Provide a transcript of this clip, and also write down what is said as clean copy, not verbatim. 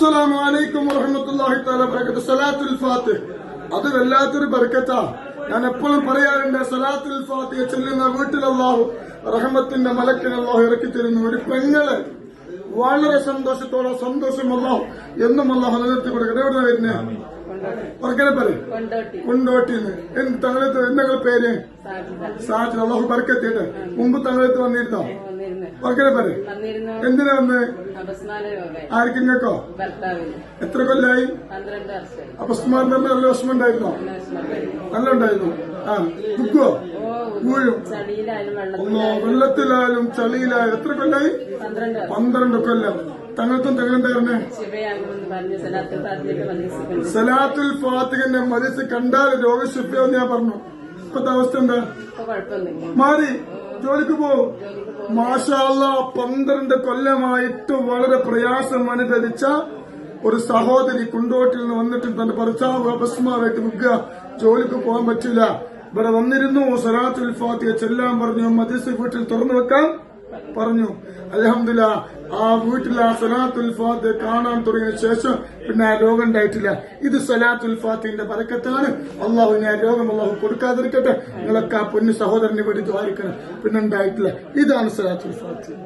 അസ്സലാമു അലൈക്കും വറഹ്മത്തുള്ളാഹി തആല വബറകാതുഹു. സലാത്തുൽ ഫാത്തിഹ അത് വല്ലാത്തൊരു ബർക്കത്താ. ഞാൻ എപ്പോഴും പറയാറുണ്ട്, സലാത്തുൽ ഫാത്തിഹ ചൊല്ലുന്ന വീട്ടിൽ അല്ലാഹു റഹ്മത്തിന്റെ മലക്കിനെ അല്ലാഹു ഇറക്കി തരുന്നു. ഒരു പെങ്ങള് വളരെ സന്തോഷത്തോടെ സന്തോഷം അല്ലാഹു എന്നും അല്ലാഹു നിലനിർത്തി കൊടുക്കട്ടെ. എവിടെ വരുന്നേ പറക്കനെ പറയും കൊണ്ടോട്ടിന്ന് തങ്ങളത്ത് എന്തെങ്കിലും പേര് സാജിദ്. അല്ലാഹു ബർക്കത്തിട്ട്. മുമ്പ് തങ്ങളത്ത് വന്നിരുന്നോ? പറക്കനെ പറയും. എന്തിനാ വന്ന്? ആർക്കിങ്ങക്കോ? എത്ര കൊല്ലായി? അപസ്മാർ നല്ല വിഷമം ഉണ്ടായിരുന്നോ? നല്ല ഉണ്ടായിരുന്നു. ആ ബുക്കോ വീഴും വെള്ളത്തിലായാലും ചളിയിലായാലും. എത്ര കൊല്ലായി? 12 കൊല്ലം. തങ്ങൾക്കും തങ്ങളെന്തായിരുന്നേ? സലാത്തുൽ ഫാത്തിഹിന്റെ മജിസ് കണ്ടാൽ രോഗശിഫയെന്ന് ഞാൻ പറഞ്ഞു. ഇപ്പത്തെ അവസ്ഥ എന്താ? മാറി ജോലിക്ക് പോവും. മാഷാ അല്ലാഹ് 12 കൊല്ലമായിട്ട് വളരെ പ്രയാസം അനുഭവിച്ച ഒരു സഹോദരി കുണ്ടോട്ടിൽ നിന്ന് വന്നിട്ട് തന്റെ ഭർത്താവ് അപസ്മാരായിട്ട് വിൽക്കുക, ജോലിക്ക് പോകാൻ പറ്റില്ല. ഇവിടെ വന്നിരുന്നു, സലാത്തുൽ ഫാത്തിഹ ചെല്ലാൻ പറഞ്ഞു, മജിസ് വീട്ടിൽ തുറന്നു വെക്കാൻ പറഞ്ഞു. അൽഹംദുലില്ലാഹ് ആ വീട്ടിൽ ആ സലാത്തുൽ ഫാത്തിഹ കാണാൻ തുടങ്ങിയ ശേഷം പിന്നെ ആ രോഗം ഉണ്ടായിട്ടില്ല. ഇത് സലാത്തുൽ ഫാത്തിഹിന്റെ ബറക്കത്താണ്. അള്ളാഹുവിനെ ആ രോഗം അള്ളാഹു കൊടുക്കാതിരിക്കട്ടെ. നിങ്ങളൊക്കെ ആ പൊന്നു സഹോദരനെ വേണ്ടി ദ്വാരിക്കണം. പിന്നെ ഉണ്ടായിട്ടില്ല. ഇതാണ് സലാത്തുൽ ഫാത്തിഹ.